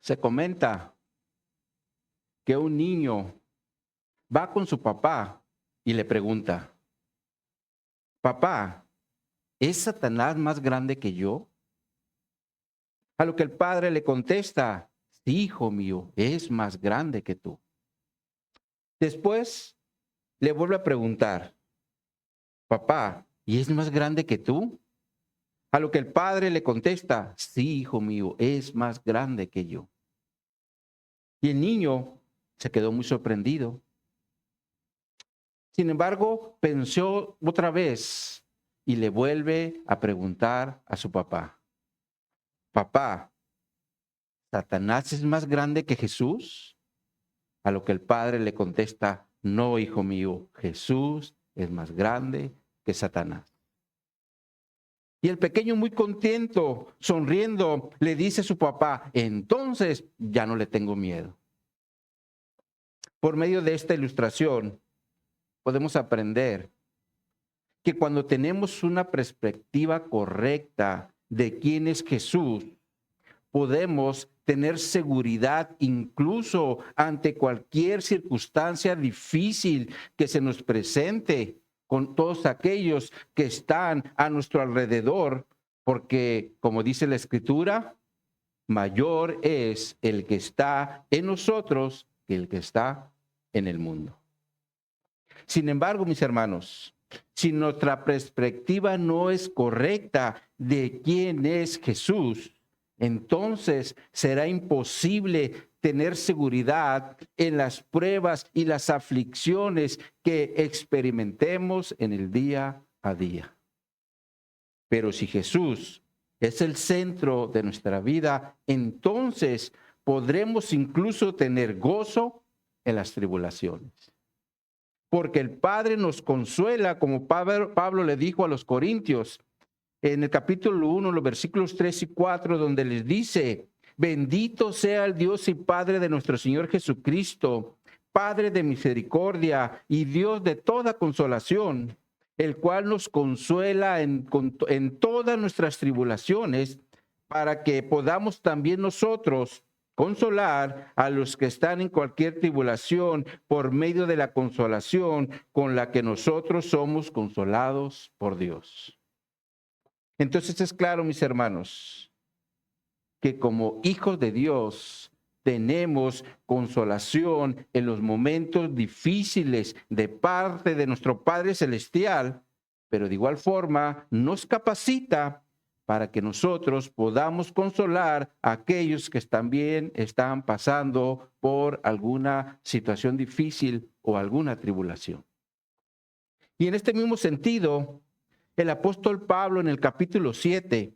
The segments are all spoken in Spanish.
Se comenta que un niño va con su papá y le pregunta, papá, ¿es Satanás más grande que yo? A lo que el padre le contesta, sí, hijo mío, es más grande que tú. Después le vuelve a preguntar, papá, ¿y es más grande que tú? A lo que el padre le contesta, sí, hijo mío, es más grande que yo. Y el niño se quedó muy sorprendido. Sin embargo, pensó otra vez y le vuelve a preguntar a su papá, papá, ¿Satanás es más grande que Jesús? A lo que el padre le contesta, no, hijo mío, Jesús es más grande que Satanás. Y el pequeño, muy contento, sonriendo, le dice a su papá, entonces ya no le tengo miedo. Por medio de esta ilustración, podemos aprender que cuando tenemos una perspectiva correcta de quién es Jesús, podemos tener seguridad incluso ante cualquier circunstancia difícil que se nos presente con todos aquellos que están a nuestro alrededor, porque como dice la Escritura, mayor es el que está en nosotros que el que está en el mundo. Sin embargo, mis hermanos, si nuestra perspectiva no es correcta de quién es Jesús, entonces será imposible tener seguridad en las pruebas y las aflicciones que experimentemos en el día a día. Pero si Jesús es el centro de nuestra vida, entonces podremos incluso tener gozo en las tribulaciones. Porque el Padre nos consuela, como Pablo le dijo a los Corintios, en el capítulo 1, los versículos 3 y 4, donde les dice, bendito sea el Dios y Padre de nuestro Señor Jesucristo, Padre de misericordia y Dios de toda consolación, el cual nos consuela en todas nuestras tribulaciones, para que podamos también nosotros consolar a los que están en cualquier tribulación por medio de la consolación con la que nosotros somos consolados por Dios. Entonces es claro, mis hermanos, que como hijos de Dios tenemos consolación en los momentos difíciles de parte de nuestro Padre Celestial, pero de igual forma nos capacita para que nosotros podamos consolar a aquellos que también están pasando por alguna situación difícil o alguna tribulación. Y en este mismo sentido, el apóstol Pablo en el capítulo 7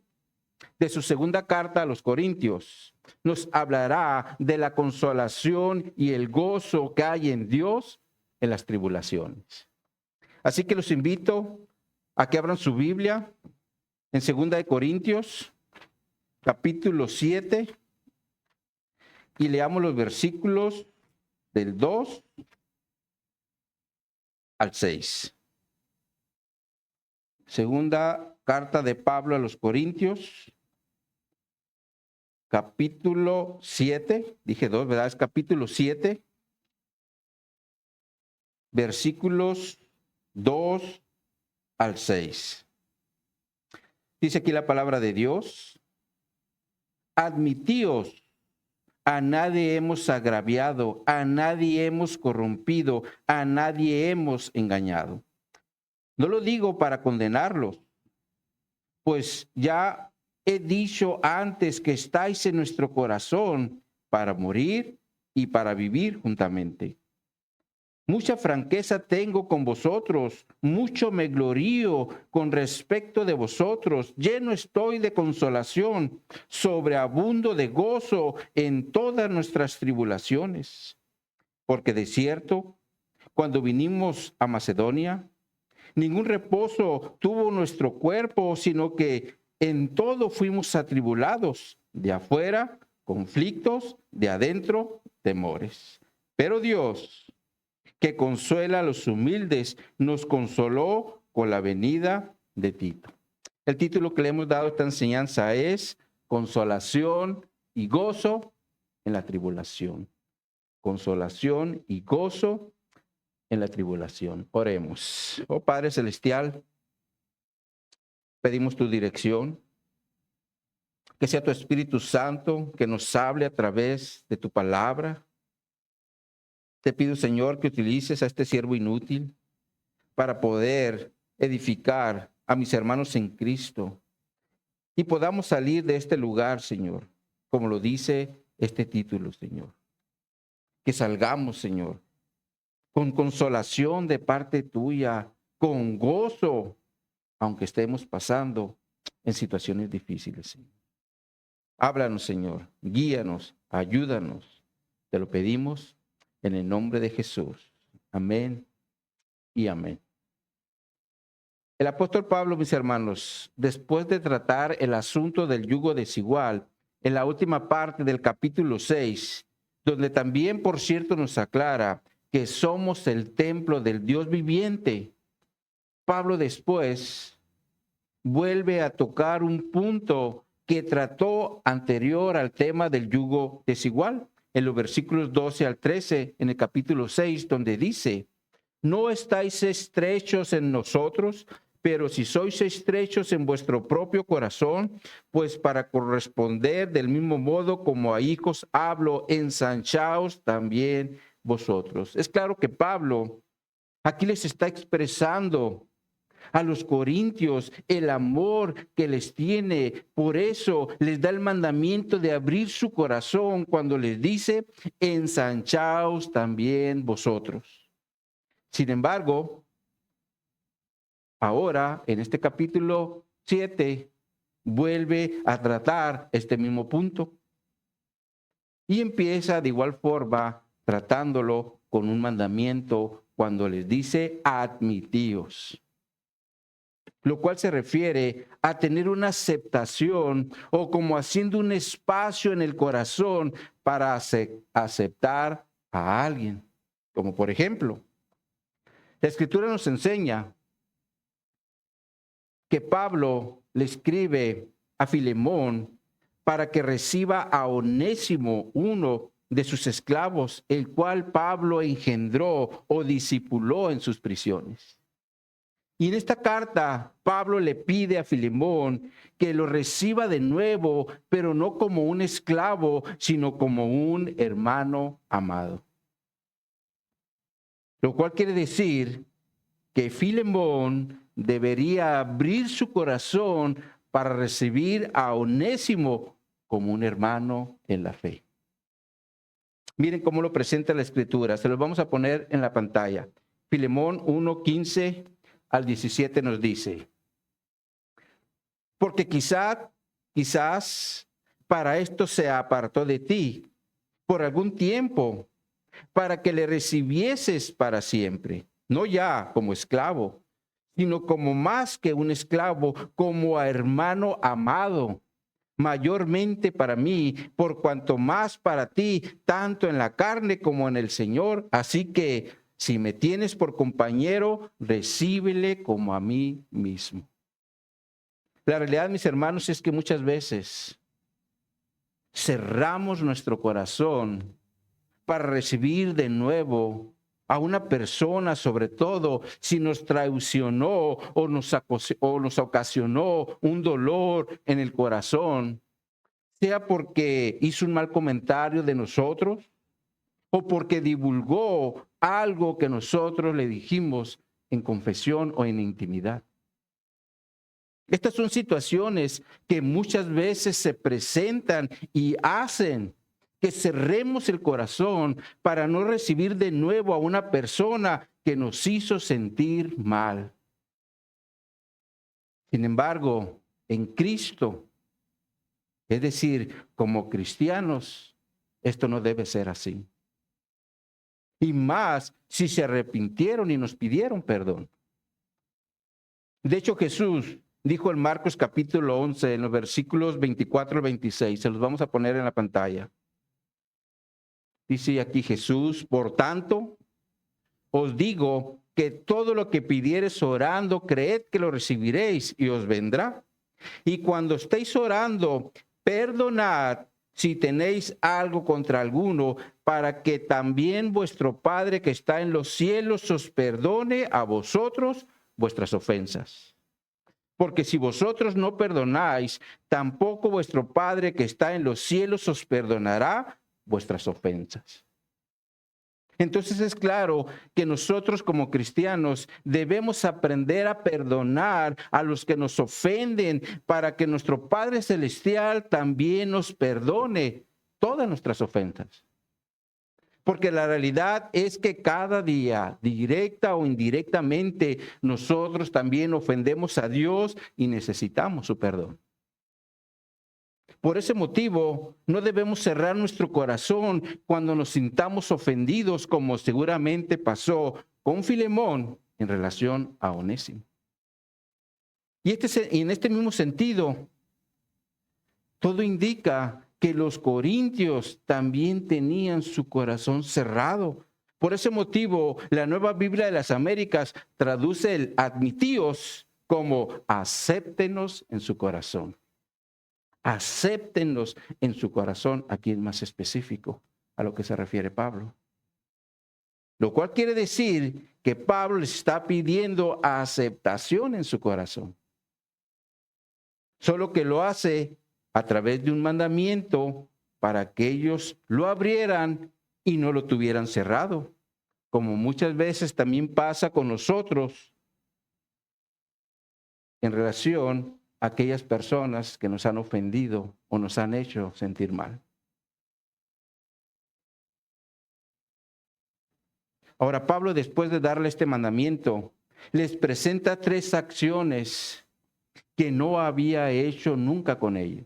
de su segunda carta a los Corintios nos hablará de la consolación y el gozo que hay en Dios en las tribulaciones. Así que los invito a que abran su Biblia en 2 Corintios, capítulo 7, y leamos los versículos del 2 al 6. Segunda carta de Pablo a los Corintios, capítulo 7, dije 2, ¿verdad? Es capítulo 7, versículos 2 al 6. Dice aquí la palabra de Dios, admitíos, a nadie hemos agraviado, a nadie hemos corrompido, a nadie hemos engañado. No lo digo para condenarlos, pues ya he dicho antes que estáis en nuestro corazón para morir y para vivir juntamente. Mucha franqueza tengo con vosotros, mucho me glorío con respecto de vosotros, lleno estoy de consolación, sobreabundo de gozo en todas nuestras tribulaciones. Porque de cierto, cuando vinimos a Macedonia, ningún reposo tuvo nuestro cuerpo, sino que en todo fuimos atribulados, de afuera, conflictos, de adentro, temores. Pero Dios, que consuela a los humildes, nos consoló con la venida de Tito. El título que le hemos dado a esta enseñanza es Consolación y Gozo en la tribulación. Consolación y gozo en la tribulación. Oremos. Oh Padre Celestial, pedimos tu dirección. Que sea tu Espíritu Santo que nos hable a través de tu palabra. Te pido, Señor, que utilices a este siervo inútil para poder edificar a mis hermanos en Cristo y podamos salir de este lugar, Señor, como lo dice este título, Señor. Que salgamos, Señor, con consolación de parte tuya, con gozo, aunque estemos pasando en situaciones difíciles, Señor. Háblanos, Señor, guíanos, ayúdanos. Te lo pedimos en el nombre de Jesús. Amén y amén. El apóstol Pablo, mis hermanos, después de tratar el asunto del yugo desigual, en la última parte del capítulo 6, donde también, por cierto, nos aclara que somos el templo del Dios viviente, Pablo después vuelve a tocar un punto que trató anterior al tema del yugo desigual, en los versículos 12 al 13, en el capítulo 6, donde dice: no estáis estrechos en nosotros, pero si sois estrechos en vuestro propio corazón, pues para corresponder del mismo modo como a hijos hablo, ensanchaos también vosotros. Es claro que Pablo aquí les está expresando a los corintios el amor que les tiene. Por eso les da el mandamiento de abrir su corazón cuando les dice: ensanchaos también vosotros. Sin embargo, ahora en este capítulo 7 vuelve a tratar este mismo punto y empieza de igual forma tratándolo con un mandamiento cuando les dice: admitíos, lo cual se refiere a tener una aceptación o como haciendo un espacio en el corazón para aceptar a alguien. Como por ejemplo, la Escritura nos enseña que Pablo le escribe a Filemón para que reciba a Onésimo, uno de sus esclavos, el cual Pablo engendró o discipuló en sus prisiones. Y en esta carta, Pablo le pide a Filemón que lo reciba de nuevo, pero no como un esclavo, sino como un hermano amado. Lo cual quiere decir que Filemón debería abrir su corazón para recibir a Onésimo como un hermano en la fe. Miren cómo lo presenta la Escritura. Se los vamos a poner en la pantalla. Filemón 1:15 al 17 nos dice: porque quizás para esto se apartó de ti por algún tiempo, para que le recibieses para siempre, no ya como esclavo, sino como más que un esclavo, como a hermano amado, mayormente para mí, por cuanto más para ti, tanto en la carne como en el Señor. Así que si me tienes por compañero, recíbele como a mí mismo. La realidad, mis hermanos, es que muchas veces cerramos nuestro corazón para recibir de nuevo a una persona, sobre todo si nos traicionó o nos ocasionó un dolor en el corazón, sea porque hizo un mal comentario de nosotros o porque divulgó algo que nosotros le dijimos en confesión o en intimidad. Estas son situaciones que muchas veces se presentan y hacen que cerremos el corazón para no recibir de nuevo a una persona que nos hizo sentir mal. Sin embargo, en Cristo, es decir, como cristianos, esto no debe ser así. Y más si se arrepintieron y nos pidieron perdón. De hecho, Jesús dijo en Marcos capítulo 11, en los versículos 24 al 26, se los vamos a poner en la pantalla. Dice aquí Jesús: por tanto, os digo que todo lo que pidiereis orando, creed que lo recibiréis y os vendrá. Y cuando estéis orando, perdonad si tenéis algo contra alguno, para que también vuestro Padre que está en los cielos os perdone a vosotros vuestras ofensas. Porque si vosotros no perdonáis, tampoco vuestro Padre que está en los cielos os perdonará vuestras ofensas. Entonces es claro que nosotros como cristianos debemos aprender a perdonar a los que nos ofenden para que nuestro Padre Celestial también nos perdone todas nuestras ofensas. Porque la realidad es que cada día, directa o indirectamente, nosotros también ofendemos a Dios y necesitamos su perdón. Por ese motivo, no debemos cerrar nuestro corazón cuando nos sintamos ofendidos, como seguramente pasó con Filemón en relación a Onésimo. Y en este mismo sentido, todo indica que los corintios también tenían su corazón cerrado. Por ese motivo, la Nueva Biblia de las Américas traduce el admitíos como acéptenos en su corazón. Acéptenlos en su corazón, aquí es más específico a lo que se refiere Pablo. Lo cual quiere decir que Pablo les está pidiendo aceptación en su corazón. Solo que lo hace a través de un mandamiento para que ellos lo abrieran y no lo tuvieran cerrado. Como muchas veces también pasa con nosotros en relación a aquellas personas que nos han ofendido o nos han hecho sentir mal. Ahora, Pablo, después de darle este mandamiento, les presenta 3 acciones que no había hecho nunca con ellos.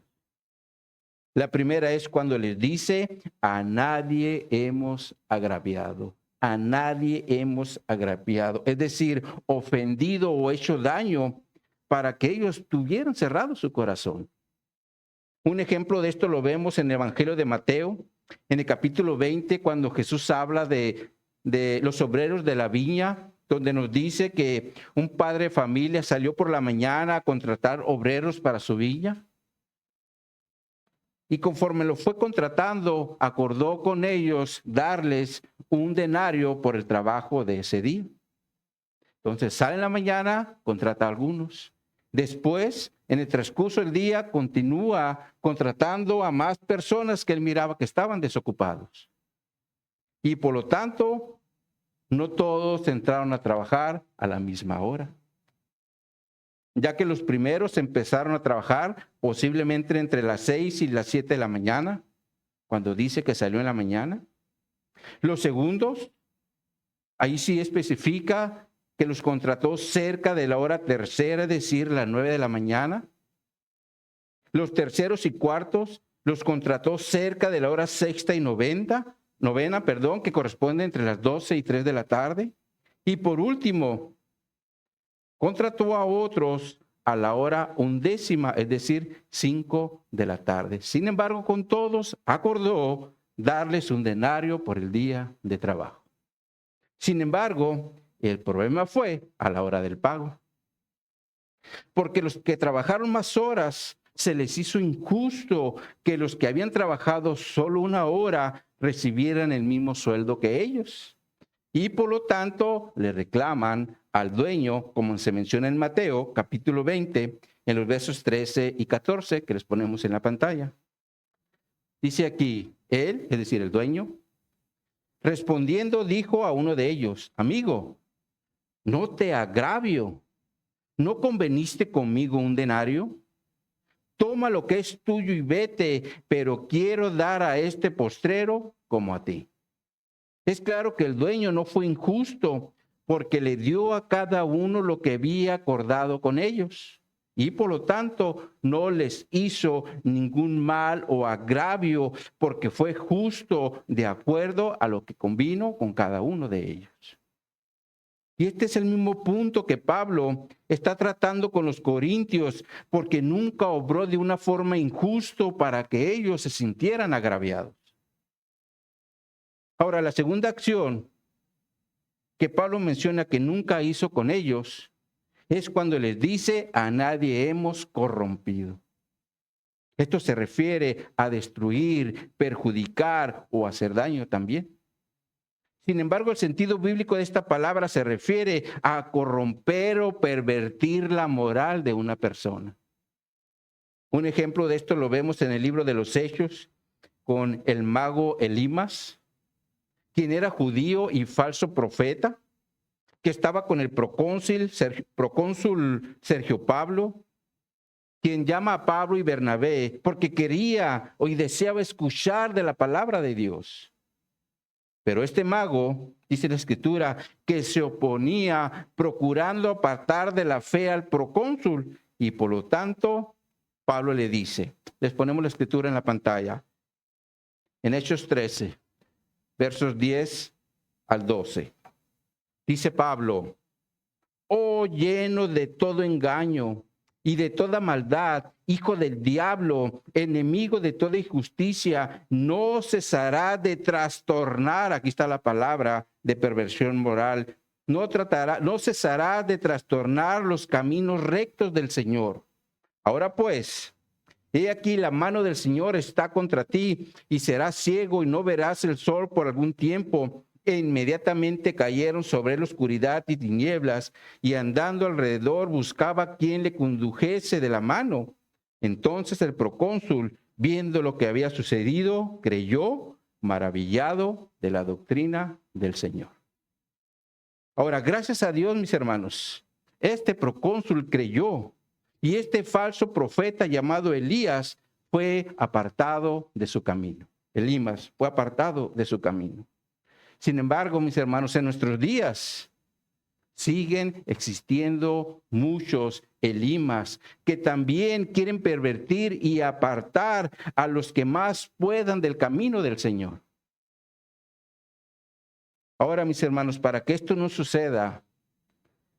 La primera es cuando les dice, a nadie hemos agraviado. A nadie hemos agraviado. Es decir, ofendido o hecho daño para que ellos tuvieran cerrado su corazón. Un ejemplo de esto lo vemos en el Evangelio de Mateo, en el capítulo 20, cuando Jesús habla de los obreros de la viña, donde nos dice que un padre de familia salió por la mañana a contratar obreros para su viña. Y conforme lo fue contratando, acordó con ellos darles un denario por el trabajo de ese día. Entonces sale en la mañana, contrata a algunos. Después, en el transcurso del día, continúa contratando a más personas que él miraba que estaban desocupados. Y por lo tanto, no todos entraron a trabajar a la misma hora, ya que los primeros empezaron a trabajar posiblemente entre las 6 y las 7 de la mañana, cuando dice que salió en la mañana. Los segundos, ahí sí especifica que los contrató cerca de la hora tercera, es decir, las 9 de la mañana. Los terceros y cuartos los contrató cerca de la hora sexta y novena, que corresponde entre las 12 y 3 de la tarde. Y por último, contrató a otros a la hora 11, es decir, 5 de la tarde. Sin embargo, con todos acordó darles un denario por el día de trabajo. Sin embargo, el problema fue a la hora del pago. Porque los que trabajaron más horas se les hizo injusto que los que habían trabajado solo 1 hora recibieran el mismo sueldo que ellos. Y por lo tanto le reclaman al dueño, como se menciona en Mateo, capítulo 20, en los versos 13 y 14, que les ponemos en la pantalla. Dice aquí, él, es decir, el dueño, respondiendo dijo a uno de ellos, amigo, no te agravio, ¿no conveniste conmigo un denario? Toma lo que es tuyo y vete, pero quiero dar a este postrero como a ti. Es claro que el dueño no fue injusto porque le dio a cada uno lo que había acordado con ellos y por lo tanto no les hizo ningún mal o agravio porque fue justo de acuerdo a lo que convino con cada uno de ellos. Y este es el mismo punto que Pablo está tratando con los corintios porque nunca obró de una forma injusta para que ellos se sintieran agraviados. Ahora, la segunda acción que Pablo menciona que nunca hizo con ellos es cuando les dice, a nadie hemos corrompido. Esto se refiere a destruir, perjudicar o hacer daño también. Sin embargo, el sentido bíblico de esta palabra se refiere a corromper o pervertir la moral de una persona. Un ejemplo de esto lo vemos en el libro de los Hechos con el mago Elimas, quien era judío y falso profeta, que estaba con el procónsul Sergio Pablo, quien llama a Pablo y Bernabé porque quería y deseaba escuchar de la palabra de Dios. Pero este mago, dice la Escritura, que se oponía procurando apartar de la fe al procónsul, y por lo tanto Pablo le dice, les ponemos la Escritura en la pantalla, en Hechos 13, versos 10 al 12. Dice Pablo: oh, lleno de todo engaño y de toda maldad, hijo del diablo, enemigo de toda injusticia, no cesará de trastornar, aquí está la palabra de perversión moral, no cesará de trastornar los caminos rectos del Señor. Ahora pues, he aquí la mano del Señor está contra ti, y serás ciego y no verás el sol por algún tiempo. E inmediatamente cayeron sobre él oscuridad y tinieblas, y andando alrededor buscaba quien le condujese de la mano. Entonces el procónsul, viendo lo que había sucedido, creyó, maravillado de la doctrina del Señor. Ahora, gracias a Dios, mis hermanos, este procónsul creyó, y este falso profeta llamado Elías fue apartado de su camino. Elimas fue apartado de su camino. Sin embargo, mis hermanos, en nuestros días siguen existiendo muchos Elimas que también quieren pervertir y apartar a los que más puedan del camino del Señor. Ahora, mis hermanos, para que esto no suceda,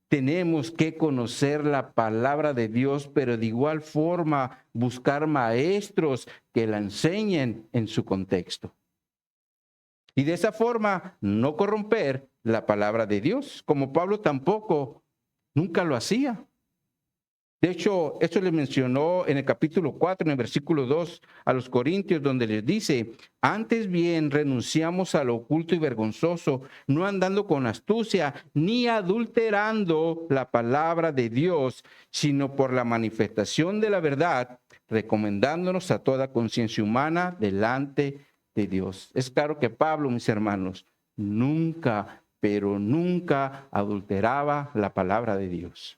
tenemos que conocer la palabra de Dios, pero de igual forma buscar maestros que la enseñen en su contexto. Y de esa forma no corromper la palabra de Dios, como Pablo tampoco nunca lo hacía. De hecho, esto le mencionó en el capítulo 4, en el versículo 2 a los Corintios, donde les dice: antes bien renunciamos a lo oculto y vergonzoso, no andando con astucia, ni adulterando la palabra de Dios, sino por la manifestación de la verdad, recomendándonos a toda conciencia humana delante de Dios. Es claro que Pablo, mis hermanos, nunca, pero nunca adulteraba la palabra de Dios.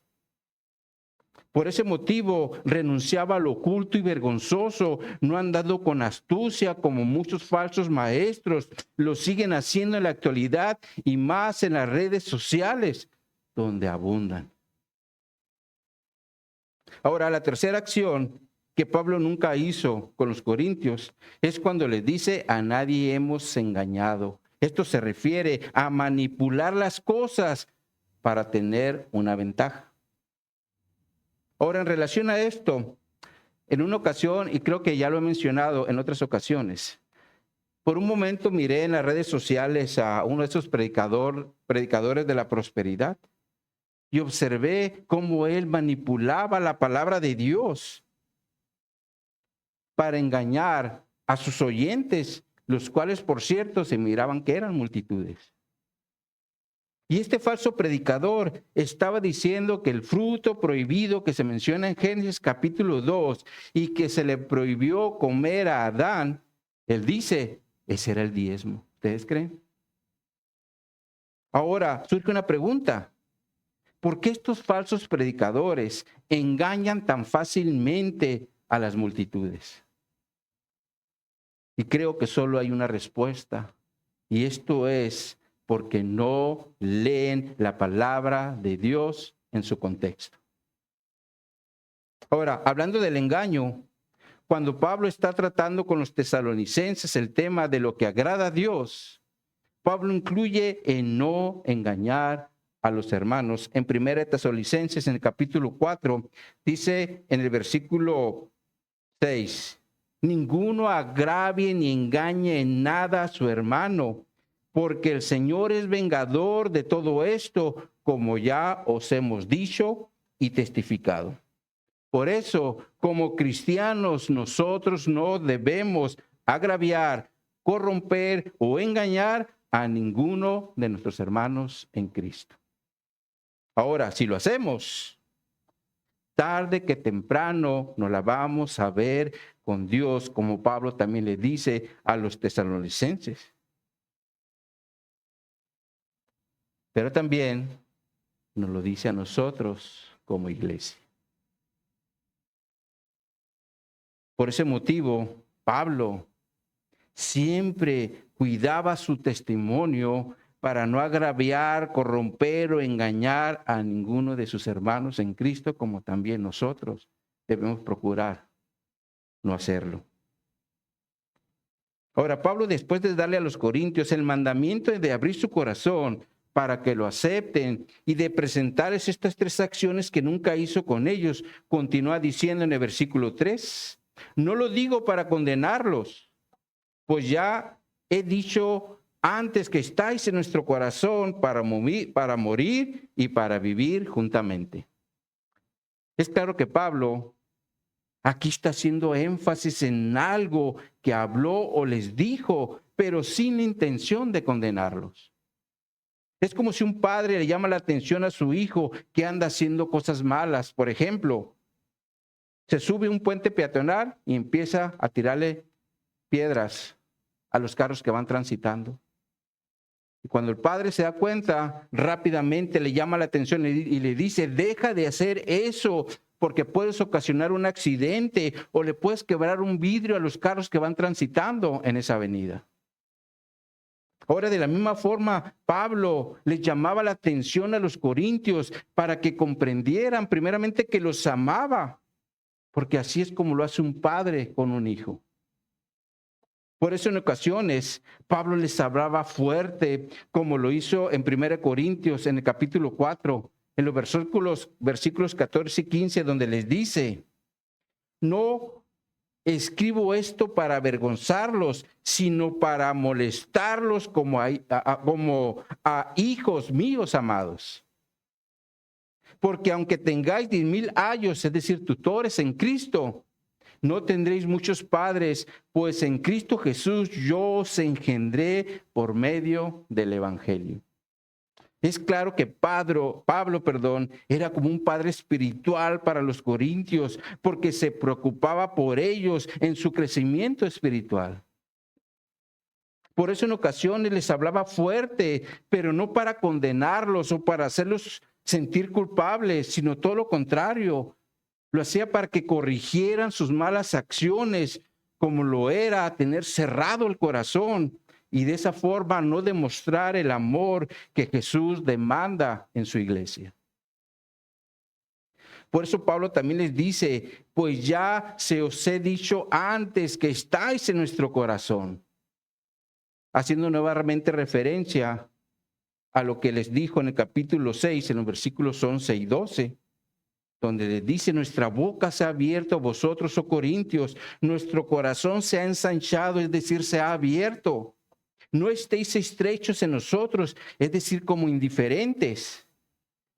Por ese motivo renunciaba a lo oculto y vergonzoso, no andando con astucia como muchos falsos maestros lo siguen haciendo en la actualidad, y más en las redes sociales donde abundan. Ahora, la tercera acción que Pablo nunca hizo con los corintios es cuando les dice: a nadie hemos engañado. Esto se refiere a manipular las cosas para tener una ventaja. Ahora, en relación a esto, en una ocasión, y creo que ya lo he mencionado en otras ocasiones, por un momento miré en las redes sociales a uno de esos predicadores de la prosperidad, y observé cómo él manipulaba la palabra de Dios para engañar a sus oyentes, los cuales, por cierto, se miraban que eran multitudes. Y este falso predicador estaba diciendo que el fruto prohibido que se menciona en Génesis capítulo 2 y que se le prohibió comer a Adán, él dice, ese era el diezmo. ¿Ustedes creen? Ahora surge una pregunta: ¿por qué estos falsos predicadores engañan tan fácilmente a las multitudes? Y creo que solo hay una respuesta, y esto es porque no leen la palabra de Dios en su contexto. Ahora, hablando del engaño, cuando Pablo está tratando con los tesalonicenses el tema de lo que agrada a Dios, Pablo incluye en no engañar a los hermanos. En 1 Tesalonicenses, en el capítulo 4, dice en el versículo 6, ninguno agravie ni engañe en nada a su hermano, porque el Señor es vengador de todo esto, como ya os hemos dicho y testificado. Por eso, como cristianos, nosotros no debemos agraviar, corromper o engañar a ninguno de nuestros hermanos en Cristo. Ahora, si lo hacemos, tarde que temprano nos la vamos a ver con Dios, como Pablo también le dice a los tesalonicenses. Pero también nos lo dice a nosotros como iglesia. Por ese motivo, Pablo siempre cuidaba su testimonio para no agraviar, corromper o engañar a ninguno de sus hermanos en Cristo, como también nosotros debemos procurar no hacerlo. Ahora, Pablo, después de darle a los corintios el mandamiento de abrir su corazón para que lo acepten y de presentarles estas 3 acciones que nunca hizo con ellos, continúa diciendo en el versículo 3, no lo digo para condenarlos, pues ya he dicho antes que estáis en nuestro corazón para morir y para vivir juntamente. Es claro que Pablo aquí está haciendo énfasis en algo que habló o les dijo, pero sin intención de condenarlos. Es como si un padre le llama la atención a su hijo que anda haciendo cosas malas. Por ejemplo, se sube un puente peatonal y empieza a tirarle piedras a los carros que van transitando. Y cuando el padre se da cuenta, rápidamente le llama la atención y le dice, deja de hacer eso, porque puedes ocasionar un accidente o le puedes quebrar un vidrio a los carros que van transitando en esa avenida. Ahora, de la misma forma, Pablo les llamaba la atención a los corintios para que comprendieran primeramente que los amaba, porque así es como lo hace un padre con un hijo. Por eso en ocasiones Pablo les hablaba fuerte, como lo hizo en 1 Corintios, en el capítulo 4, en los versículos 14 y 15, donde les dice, no escribo esto para avergonzarlos, sino para molestarlos como a hijos míos amados. Porque aunque tengáis 10,000 años, es decir, tutores en Cristo, no tendréis muchos padres, pues en Cristo Jesús yo os engendré por medio del Evangelio. Es claro que Pablo, era como un padre espiritual para los corintios, porque se preocupaba por ellos en su crecimiento espiritual. Por eso en ocasiones les hablaba fuerte, pero no para condenarlos o para hacerlos sentir culpables, sino todo lo contrario. Lo hacía para que corrigieran sus malas acciones, como lo era tener cerrado el corazón y de esa forma no demostrar el amor que Jesús demanda en su iglesia. Por eso Pablo también les dice, pues ya se os he dicho antes que estáis en nuestro corazón, haciendo nuevamente referencia a lo que les dijo en el capítulo 6, en los versículos 11 y 12. Donde les dice, nuestra boca se ha abierto a vosotros, oh Corintios, nuestro corazón se ha ensanchado, es decir, se ha abierto. No estéis estrechos en nosotros, es decir, como indiferentes.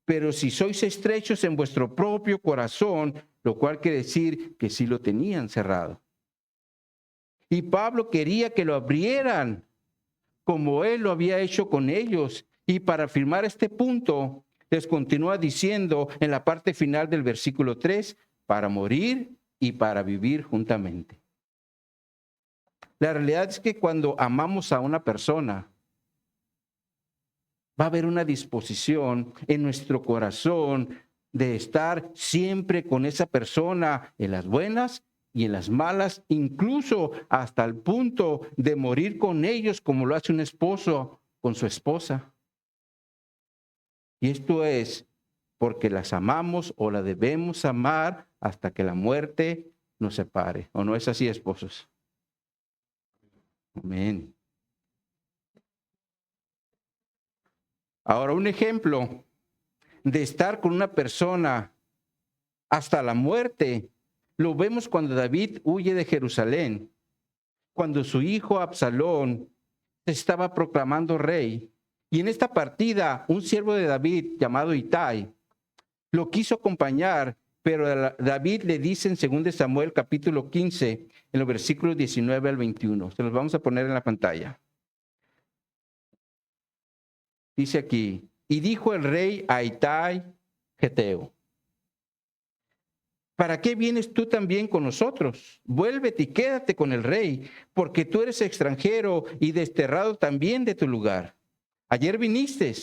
Pero si sois estrechos en vuestro propio corazón, lo cual quiere decir que sí lo tenían cerrado. Y Pablo quería que lo abrieran, como él lo había hecho con ellos. Y para afirmar este punto, les continúa diciendo en la parte final del versículo 3, para morir y para vivir juntamente. La realidad es que cuando amamos a una persona, va a haber una disposición en nuestro corazón de estar siempre con esa persona en las buenas y en las malas, incluso hasta el punto de morir con ellos como lo hace un esposo con su esposa. Y esto es porque las amamos o la debemos amar hasta que la muerte nos separe. ¿O no es así, esposos? Amén. Ahora, un ejemplo de estar con una persona hasta la muerte, lo vemos cuando David huye de Jerusalén, cuando su hijo Absalón se estaba proclamando rey. Y en esta partida, un siervo de David llamado Itai lo quiso acompañar Pero David le dice en 2 Samuel capítulo 15, en los versículos 19 al 21. Se los vamos a poner en la pantalla. Dice aquí, y dijo el rey a Itai Geteo, ¿para qué vienes tú también con nosotros? Vuélvete y quédate con el rey, porque tú eres extranjero y desterrado también de tu lugar. Ayer viniste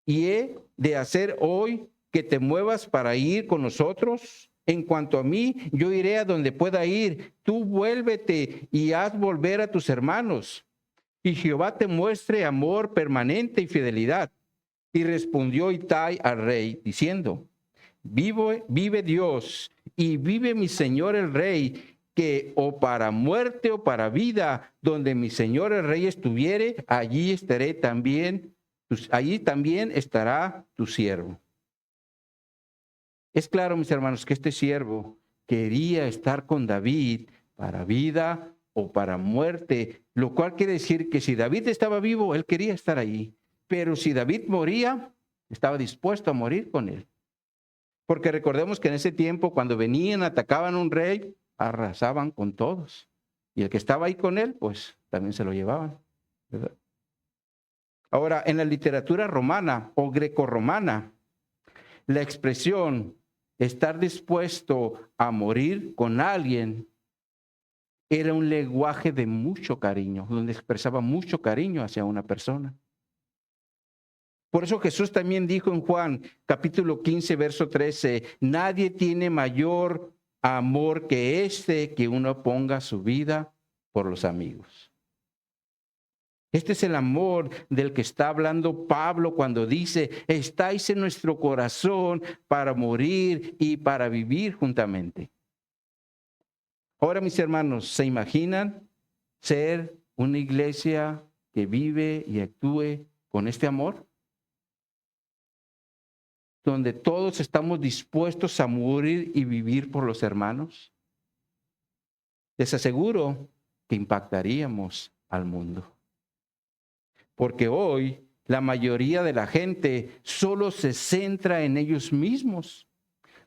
y he de hacer hoy que te muevas para ir con nosotros. En cuanto a mí, yo iré a donde pueda ir. Tú vuélvete y haz volver a tus hermanos. Y Jehová te muestre amor permanente y fidelidad. Y respondió Itai al rey, diciendo, vive Dios y vive mi señor el rey, que o para muerte o para vida, donde mi señor el rey estuviere, allí estaré también, allí también estará tu siervo. Es claro, mis hermanos, que este siervo quería estar con David para vida o para muerte, lo cual quiere decir que si David estaba vivo, él quería estar ahí. Pero si David moría, estaba dispuesto a morir con él. Porque recordemos que en ese tiempo, cuando venían, atacaban a un rey, arrasaban con todos. Y el que estaba ahí con él, pues también se lo llevaban, ¿verdad? Ahora, en la literatura romana o grecorromana, la expresión estar dispuesto a morir con alguien era un lenguaje de mucho cariño, donde expresaba mucho cariño hacia una persona. Por eso Jesús también dijo en Juan capítulo 15, verso 13, nadie tiene mayor amor que este, que uno ponga su vida por los amigos. Este es el amor del que está hablando Pablo cuando dice, estáis en nuestro corazón para morir y para vivir juntamente. Ahora, mis hermanos, ¿se imaginan ser una iglesia que vive y actúe con este amor? Donde todos estamos dispuestos a morir y vivir por los hermanos. Les aseguro que impactaríamos al mundo. Porque hoy la mayoría de la gente solo se centra en ellos mismos,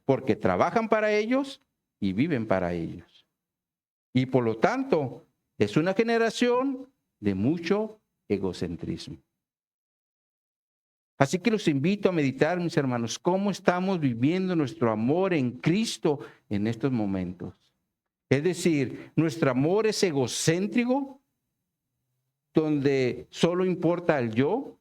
porque trabajan para ellos y viven para ellos. Y por lo tanto, es una generación de mucho egocentrismo. Así que los invito a meditar, mis hermanos, cómo estamos viviendo nuestro amor en Cristo en estos momentos. Es decir, nuestro amor es egocéntrico, donde solo importa el yo,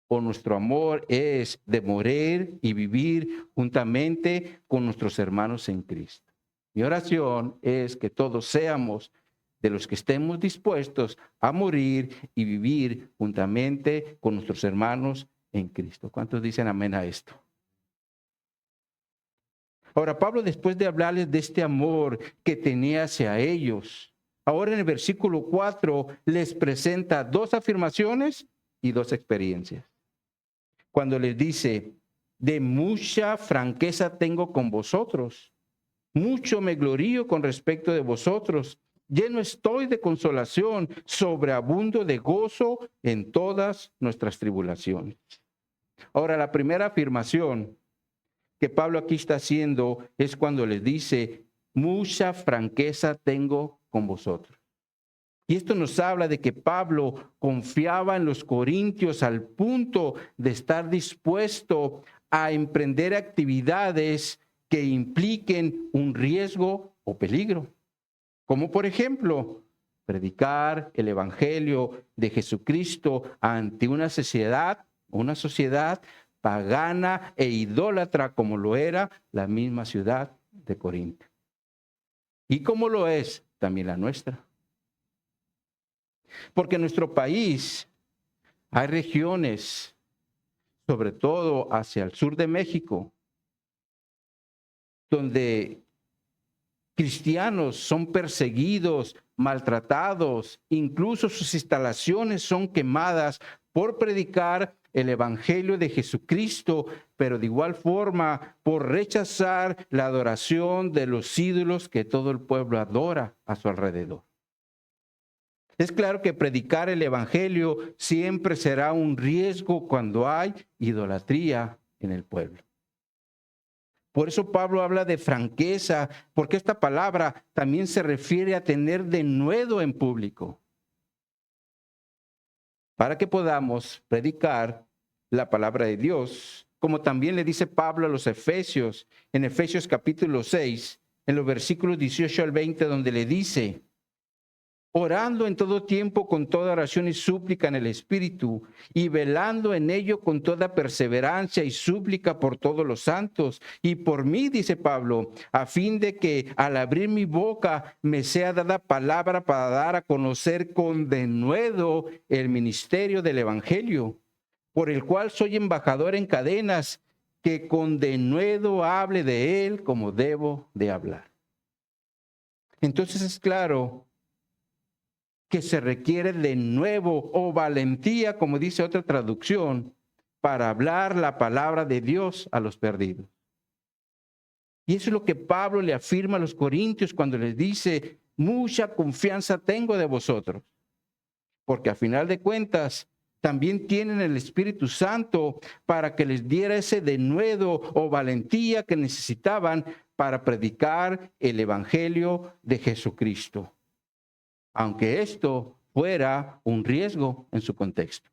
o nuestro amor es de morir y vivir juntamente con nuestros hermanos en Cristo. Mi oración es que todos seamos de los que estemos dispuestos a morir y vivir juntamente con nuestros hermanos en Cristo. ¿Cuántos dicen amén a esto? Ahora, Pablo, después de hablarles de este amor que tenía hacia ellos, ahora en el versículo 4 les presenta dos afirmaciones y dos experiencias. Cuando les dice, de mucha franqueza tengo con vosotros, mucho me glorío con respecto de vosotros, lleno estoy de consolación, sobreabundo de gozo en todas nuestras tribulaciones. Ahora, la primera afirmación que Pablo aquí está haciendo es cuando les dice, mucha franqueza tengo con vosotros. Y esto nos habla de que Pablo confiaba en los corintios al punto de estar dispuesto a emprender actividades que impliquen un riesgo o peligro. Como por ejemplo, predicar el evangelio de Jesucristo ante una sociedad pagana e idólatra como lo era la misma ciudad de Corinto. Y como lo es también la nuestra. Porque en nuestro país hay regiones, sobre todo hacia el sur de México, donde cristianos son perseguidos, maltratados, incluso sus instalaciones son quemadas por predicar el evangelio de Jesucristo, pero de igual forma por rechazar la adoración de los ídolos que todo el pueblo adora a su alrededor. Es claro que predicar el evangelio siempre será un riesgo cuando hay idolatría en el pueblo. Por eso Pablo habla de franqueza, porque esta palabra también se refiere a tener denuedo en público, para que podamos predicar la palabra de Dios, como también le dice Pablo a los Efesios, en Efesios capítulo 6, en los versículos 18 al 20, donde le dice: orando en todo tiempo con toda oración y súplica en el Espíritu, y velando en ello con toda perseverancia y súplica por todos los santos, y por mí, dice Pablo, a fin de que al abrir mi boca me sea dada palabra para dar a conocer con denuedo el ministerio del Evangelio, por el cual soy embajador en cadenas, que con denuedo hable de él como debo de hablar. Entonces es claro que se requiere de nuevo o valentía, como dice otra traducción, para hablar la palabra de Dios a los perdidos. Y eso es lo que Pablo le afirma a los corintios cuando les dice: mucha confianza tengo de vosotros, porque a final de cuentas también tienen el Espíritu Santo para que les diera ese denuedo o valentía que necesitaban para predicar el Evangelio de Jesucristo, aunque esto fuera un riesgo en su contexto.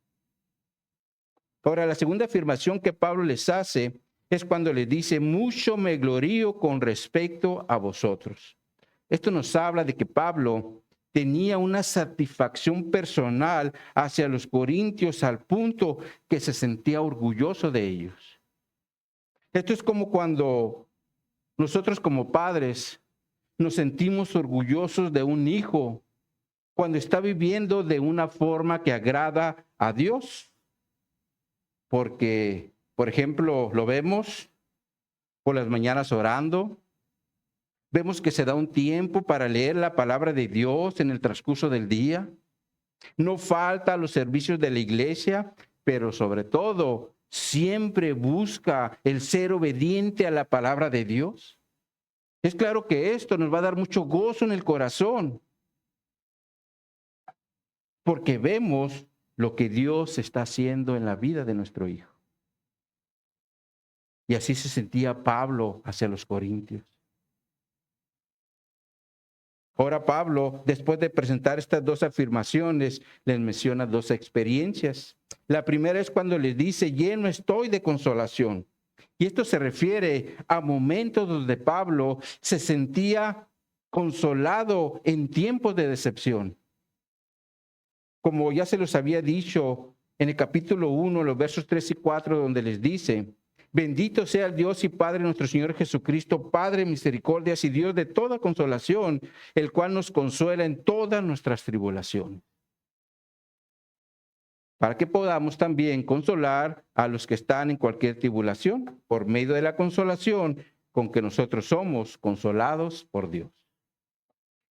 Ahora, la segunda afirmación que Pablo les hace es cuando les dice: mucho me glorío con respecto a vosotros. Esto nos habla de que Pablo tenía una satisfacción personal hacia los corintios al punto que se sentía orgulloso de ellos. Esto es como cuando nosotros como padres nos sentimos orgullosos de un hijo cuando está viviendo de una forma que agrada a Dios. Porque, por ejemplo, lo vemos por las mañanas orando, vemos que se da un tiempo para leer la palabra de Dios en el transcurso del día, no falta a los servicios de la iglesia, pero sobre todo siempre busca el ser obediente a la palabra de Dios. Es claro que esto nos va a dar mucho gozo en el corazón, porque vemos lo que Dios está haciendo en la vida de nuestro hijo. Y así se sentía Pablo hacia los corintios. Ahora Pablo, después de presentar estas dos afirmaciones, les menciona dos experiencias. La primera es cuando les dice: lleno estoy de consolación. Y esto se refiere a momentos donde Pablo se sentía consolado en tiempos de decepción. Como ya se los había dicho en el capítulo 1, los versos 3 y 4, donde les dice: bendito sea el Dios y Padre nuestro Señor Jesucristo, Padre de misericordias y Dios de toda consolación, el cual nos consuela en todas nuestras tribulaciones, para que podamos también consolar a los que están en cualquier tribulación, por medio de la consolación con que nosotros somos consolados por Dios.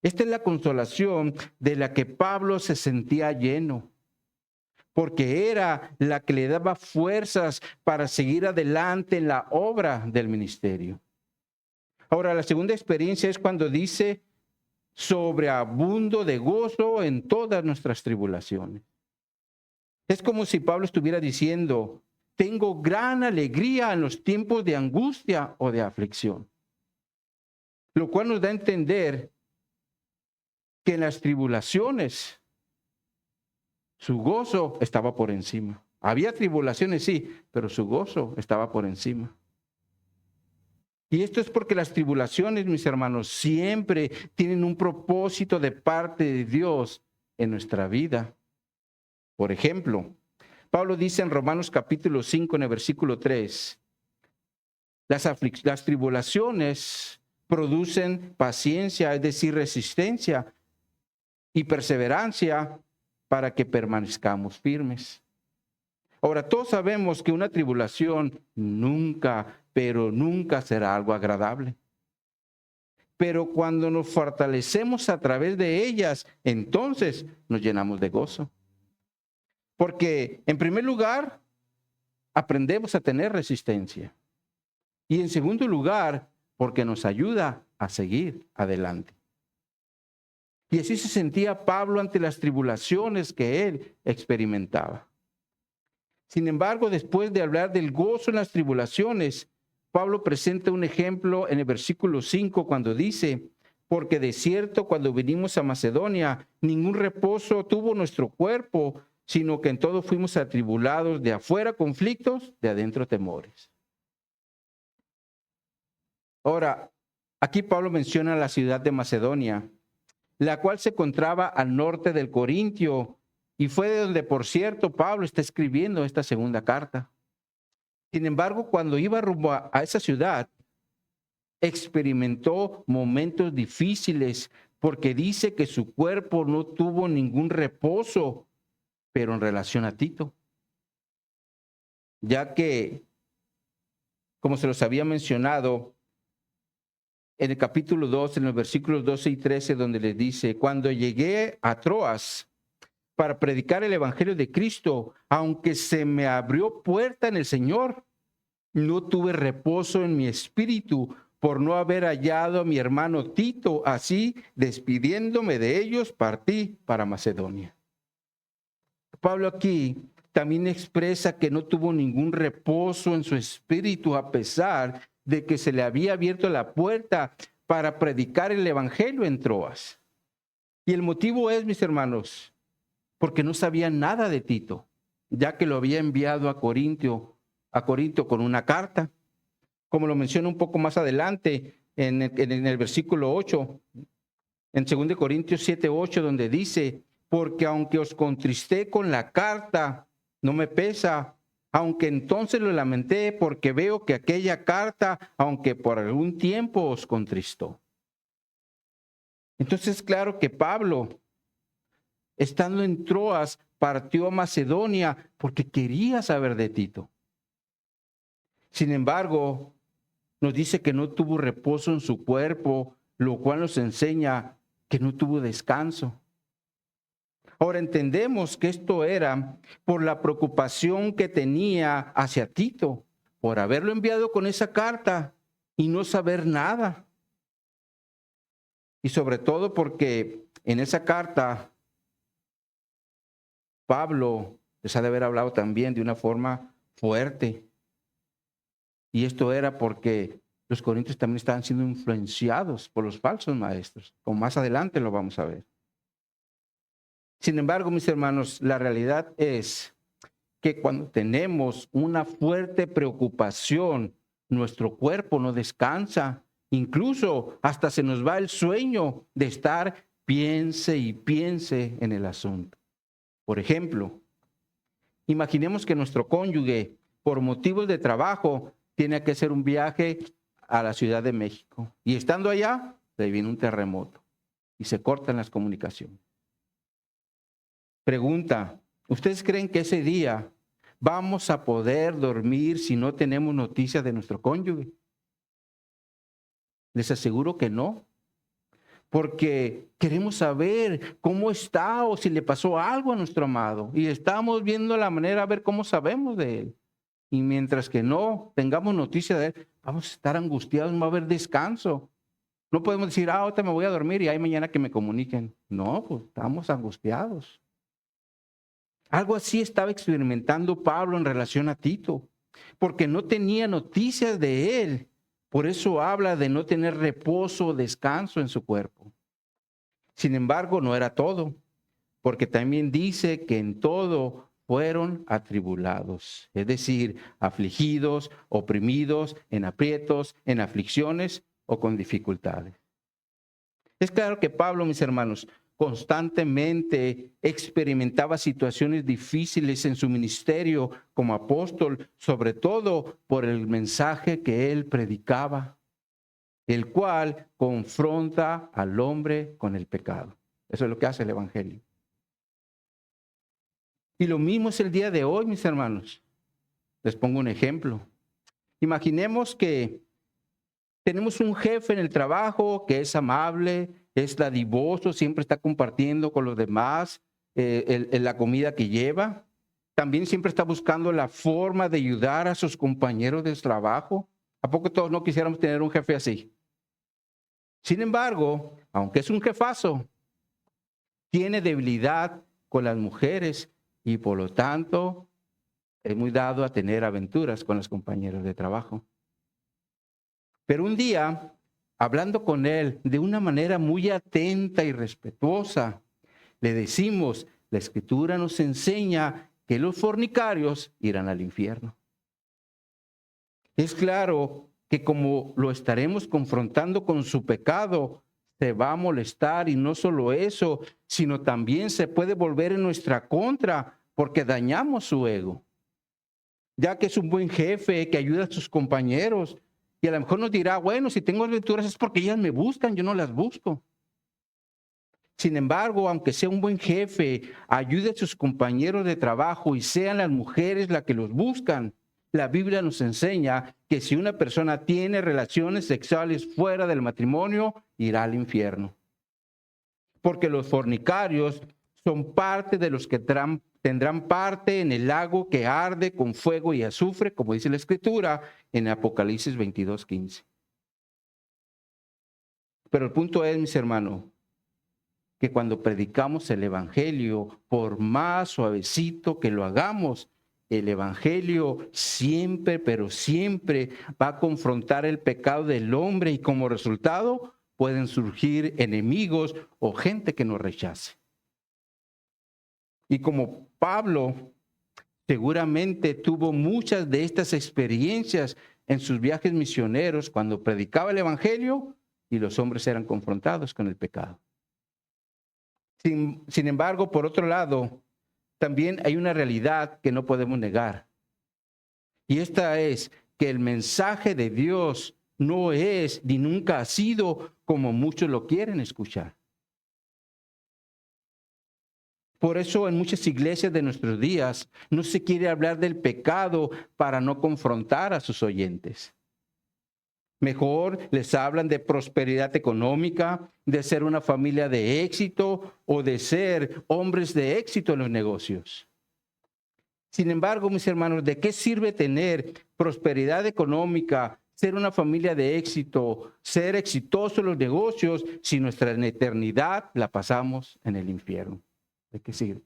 Esta es la consolación de la que Pablo se sentía lleno, porque era la que le daba fuerzas para seguir adelante en la obra del ministerio. Ahora, la segunda experiencia es cuando dice: sobreabundo de gozo en todas nuestras tribulaciones. Es como si Pablo estuviera diciendo: tengo gran alegría en los tiempos de angustia o de aflicción. Lo cual nos da a entender que en las tribulaciones su gozo estaba por encima. Había tribulaciones, sí, pero su gozo estaba por encima. Y esto es porque las tribulaciones, mis hermanos, siempre tienen un propósito de parte de Dios en nuestra vida. Por ejemplo, Pablo dice en Romanos capítulo 5, en el versículo 3, las tribulaciones producen paciencia, es decir, resistencia y perseverancia, para que permanezcamos firmes. Ahora, todos sabemos que una tribulación nunca, pero nunca será algo agradable. Pero cuando nos fortalecemos a través de ellas, entonces nos llenamos de gozo. Porque, en primer lugar, aprendemos a tener resistencia. Y en segundo lugar, porque nos ayuda a seguir adelante. Y así se sentía Pablo ante las tribulaciones que él experimentaba. Sin embargo, después de hablar del gozo en las tribulaciones, Pablo presenta un ejemplo en el versículo 5 cuando dice, porque de cierto cuando vinimos a Macedonia, ningún reposo tuvo nuestro cuerpo, sino que en todo fuimos atribulados, de afuera conflictos, de adentro temores. Ahora, aquí Pablo menciona la ciudad de Macedonia, la cual se encontraba al norte del Corintio, y fue de donde, por cierto, Pablo está escribiendo esta segunda carta. Sin embargo, cuando iba rumbo a esa ciudad, experimentó momentos difíciles porque dice que su cuerpo no tuvo ningún reposo, pero en relación a Tito, ya que, como se los había mencionado, en el capítulo 2, en los versículos 12 y 13, donde les dice, cuando llegué a Troas para predicar el evangelio de Cristo, aunque se me abrió puerta en el Señor, no tuve reposo en mi espíritu por no haber hallado a mi hermano Tito. Así, despidiéndome de ellos, partí para Macedonia. Pablo aquí también expresa que no tuvo ningún reposo en su espíritu a pesar de que se le había abierto la puerta para predicar el evangelio en Troas. Y el motivo es, mis hermanos, porque no sabía nada de Tito, ya que lo había enviado a Corinto con una carta, como lo menciona un poco más adelante en el versículo 8, en 2 Corintios 7, 8, donde dice, porque aunque os contristé con la carta, no me pesa, aunque entonces lo lamenté, porque veo que aquella carta, aunque por algún tiempo os contristó. Entonces, claro que Pablo, estando en Troas, partió a Macedonia porque quería saber de Tito. Sin embargo, nos dice que no tuvo reposo en su cuerpo, lo cual nos enseña que no tuvo descanso. Ahora entendemos que esto era por la preocupación que tenía hacia Tito, por haberlo enviado con esa carta y no saber nada. Y sobre todo porque en esa carta Pablo les ha de haber hablado también de una forma fuerte. Y esto era porque los corintios también estaban siendo influenciados por los falsos maestros, como más adelante lo vamos a ver. Sin embargo, mis hermanos, la realidad es que cuando tenemos una fuerte preocupación, nuestro cuerpo no descansa, incluso hasta se nos va el sueño de estar piense y piense en el asunto. Por ejemplo, imaginemos que nuestro cónyuge, por motivos de trabajo, tiene que hacer un viaje a la Ciudad de México. Y estando allá, le viene un terremoto y se cortan las comunicaciones. Pregunta, ¿ustedes creen que ese día vamos a poder dormir si no tenemos noticias de nuestro cónyuge? Les aseguro que no. Porque queremos saber cómo está o si le pasó algo a nuestro amado. Y estamos viendo la manera a ver cómo sabemos de él. Y mientras que no tengamos noticia de él, vamos a estar angustiados, no va a haber descanso. No podemos decir, ahorita me voy a dormir y hay mañana que me comuniquen. No, pues estamos angustiados. Algo así estaba experimentando Pablo en relación a Tito, porque no tenía noticias de él. Por eso habla de no tener reposo o descanso en su cuerpo. Sin embargo, no era todo, porque también dice que en todo fueron atribulados, es decir, afligidos, oprimidos, en aprietos, en aflicciones o con dificultades. Es claro que Pablo, mis hermanos, constantemente experimentaba situaciones difíciles en su ministerio como apóstol, sobre todo por el mensaje que él predicaba, el cual confronta al hombre con el pecado. Eso es lo que hace el Evangelio. Y lo mismo es el día de hoy, mis hermanos. Les pongo un ejemplo. Imaginemos que tenemos un jefe en el trabajo que es amable, es dadivoso, siempre está compartiendo con los demás la comida que lleva. También siempre está buscando la forma de ayudar a sus compañeros de trabajo. ¿A poco todos no quisiéramos tener un jefe así? Sin embargo, aunque es un jefazo, tiene debilidad con las mujeres y por lo tanto es muy dado a tener aventuras con los compañeros de trabajo. Pero un día, hablando con él de una manera muy atenta y respetuosa, le decimos, la Escritura nos enseña que los fornicarios irán al infierno. Es claro que como lo estaremos confrontando con su pecado, se va a molestar, y no solo eso, sino también se puede volver en nuestra contra porque dañamos su ego. Ya que es un buen jefe que ayuda a sus compañeros, y a lo mejor nos dirá, bueno, si tengo aventuras es porque ellas me buscan, yo no las busco. Sin embargo, aunque sea un buen jefe, ayude a sus compañeros de trabajo y sean las mujeres las que los buscan, la Biblia nos enseña que si una persona tiene relaciones sexuales fuera del matrimonio, irá al infierno. Porque los fornicarios son parte de los que tendrán parte en el lago que arde con fuego y azufre, como dice la Escritura en Apocalipsis 22:15. Pero el punto es, mis hermanos, que cuando predicamos el Evangelio, por más suavecito que lo hagamos, el Evangelio siempre, pero siempre va a confrontar el pecado del hombre, y como resultado pueden surgir enemigos o gente que nos rechace. Y como Pablo seguramente tuvo muchas de estas experiencias en sus viajes misioneros cuando predicaba el Evangelio y los hombres eran confrontados con el pecado. Sin embargo, por otro lado, también hay una realidad que no podemos negar. Y esta es que el mensaje de Dios no es ni nunca ha sido como muchos lo quieren escuchar. Por eso en muchas iglesias de nuestros días no se quiere hablar del pecado para no confrontar a sus oyentes. Mejor les hablan de prosperidad económica, de ser una familia de éxito o de ser hombres de éxito en los negocios. Sin embargo, mis hermanos, ¿de qué sirve tener prosperidad económica, ser una familia de éxito, ser exitoso en los negocios, si nuestra eternidad la pasamos en el infierno? ¿De qué sirve?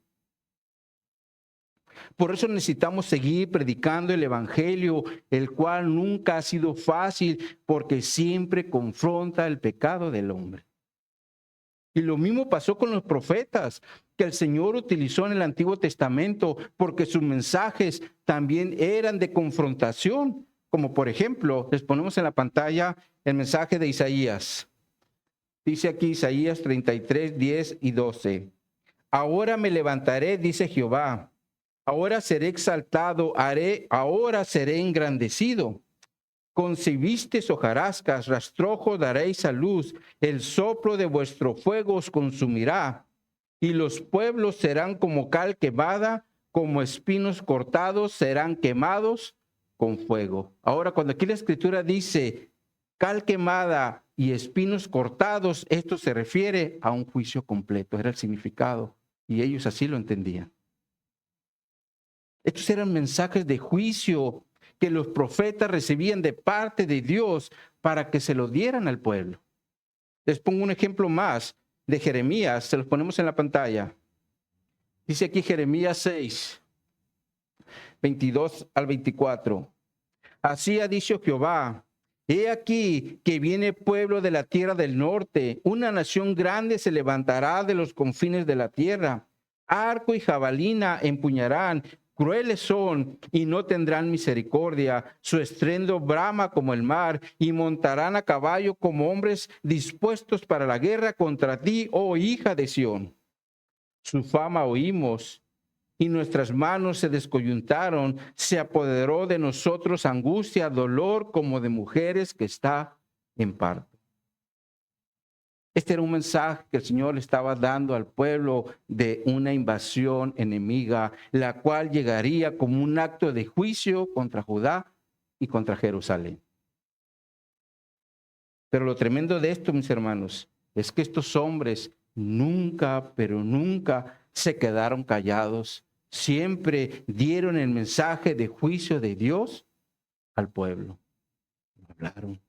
Por eso necesitamos seguir predicando el Evangelio, el cual nunca ha sido fácil porque siempre confronta el pecado del hombre. Y lo mismo pasó con los profetas que el Señor utilizó en el Antiguo Testamento, porque sus mensajes también eran de confrontación. Como por ejemplo, les ponemos en la pantalla el mensaje de Isaías. Dice aquí Isaías 33, 10 y 12. Ahora me levantaré, dice Jehová. Ahora seré exaltado, ahora seré engrandecido. Concebisteis hojarascas, rastrojo daréis a luz, el soplo de vuestro fuego os consumirá, y los pueblos serán como cal quemada, como espinos cortados serán quemados con fuego. Ahora, cuando aquí la Escritura dice cal quemada y espinos cortados, esto se refiere a un juicio completo, era el significado, y ellos así lo entendían. Estos eran mensajes de juicio que los profetas recibían de parte de Dios para que se lo dieran al pueblo. Les pongo un ejemplo más de Jeremías, se los ponemos en la pantalla. Dice aquí Jeremías 6, 22 al 24. Así ha dicho Jehová, he aquí que viene pueblo de la tierra del norte, una nación grande se levantará de los confines de la tierra. Arco y jabalina empuñarán, crueles son y no tendrán misericordia. Su estruendo brama como el mar y montarán a caballo como hombres dispuestos para la guerra contra ti, oh hija de Sión. Su fama oímos y nuestras manos se descoyuntaron. Se apoderó de nosotros angustia, dolor como de mujeres que está en parto. Este era un mensaje que el Señor le estaba dando al pueblo de una invasión enemiga, la cual llegaría como un acto de juicio contra Judá y contra Jerusalén. Pero lo tremendo de esto, mis hermanos, es que estos hombres nunca, pero nunca se quedaron callados. Siempre dieron el mensaje de juicio de Dios al pueblo. Hablaron.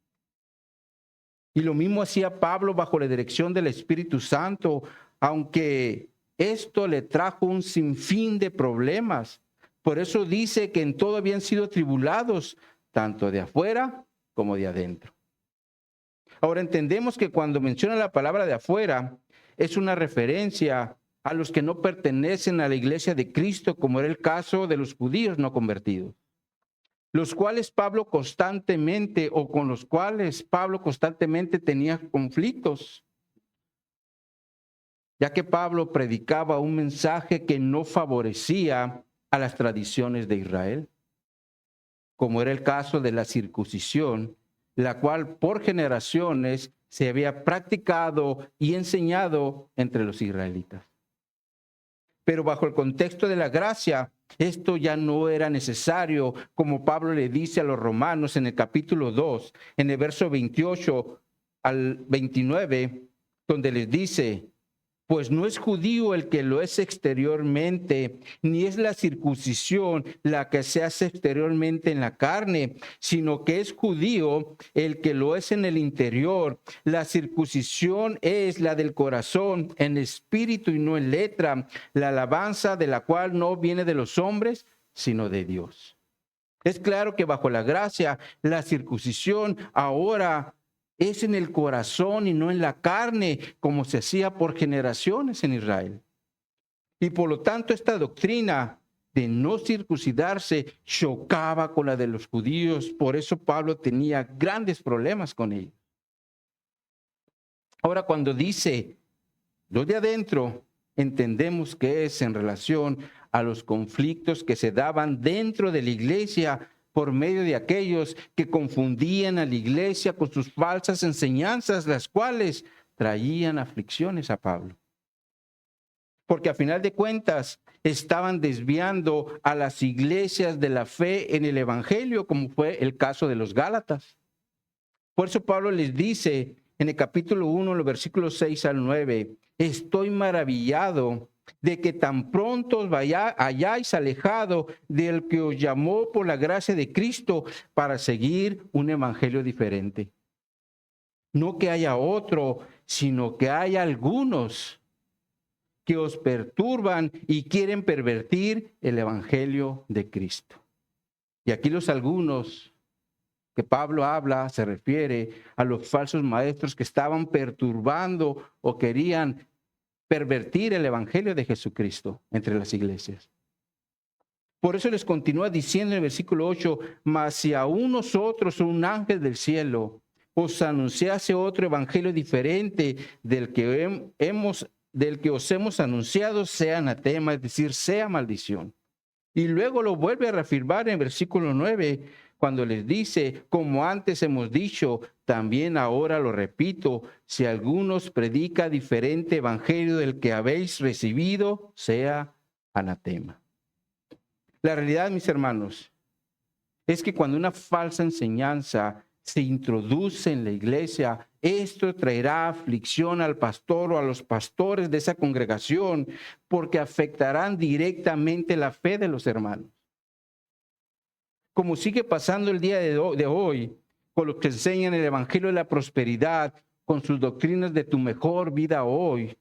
Y lo mismo hacía Pablo bajo la dirección del Espíritu Santo, aunque esto le trajo un sinfín de problemas. Por eso dice que en todo habían sido tribulados, tanto de afuera como de adentro. Ahora entendemos que cuando menciona la palabra de afuera, es una referencia a los que no pertenecen a la iglesia de Cristo, como era el caso de los judíos no convertidos, los cuales Pablo constantemente, o con los cuales Pablo constantemente tenía conflictos, ya que Pablo predicaba un mensaje que no favorecía a las tradiciones de Israel, como era el caso de la circuncisión, la cual por generaciones se había practicado y enseñado entre los israelitas. Pero bajo el contexto de la gracia, esto ya no era necesario, como Pablo le dice a los romanos en el capítulo 2, en el verso 28 al 29, donde les dice: pues no es judío el que lo es exteriormente, ni es la circuncisión la que se hace exteriormente en la carne, sino que es judío el que lo es en el interior. La circuncisión es la del corazón, en espíritu y no en letra, la alabanza de la cual no viene de los hombres, sino de Dios. Es claro que bajo la gracia, la circuncisión ahora es en el corazón y no en la carne, como se hacía por generaciones en Israel. Y por lo tanto, esta doctrina de no circuncidarse chocaba con la de los judíos. Por eso Pablo tenía grandes problemas con ellos. Ahora, cuando dice lo de adentro, entendemos que es en relación a los conflictos que se daban dentro de la iglesia por medio de aquellos que confundían a la iglesia con sus falsas enseñanzas, las cuales traían aflicciones a Pablo. Porque a final de cuentas estaban desviando a las iglesias de la fe en el evangelio, como fue el caso de los Gálatas. Por eso Pablo les dice en el capítulo 1, los versículos 6 al 9, estoy maravillado de que tan pronto os hayáis alejado del que os llamó por la gracia de Cristo para seguir un evangelio diferente. No que haya otro, sino que hay algunos que os perturban y quieren pervertir el evangelio de Cristo. Y aquí los algunos que Pablo habla se refiere a los falsos maestros que estaban perturbando o querían pervertir el evangelio de Jesucristo entre las iglesias. Por eso les continúa diciendo en el versículo 8, mas si aún nosotros o un ángel del cielo os anunciase otro evangelio diferente del que os hemos anunciado, sea anatema, es decir, sea maldición. Y luego lo vuelve a reafirmar en el versículo 9, cuando les dice, como antes hemos dicho, también ahora lo repito, si algunos predica diferente evangelio del que habéis recibido, sea anatema. La realidad, mis hermanos, es que cuando una falsa enseñanza se introduce en la iglesia, esto traerá aflicción al pastor o a los pastores de esa congregación, porque afectarán directamente la fe de los hermanos. Como sigue pasando el día de hoy, con los que enseñan el evangelio de la prosperidad, con sus doctrinas de tu mejor vida hoy,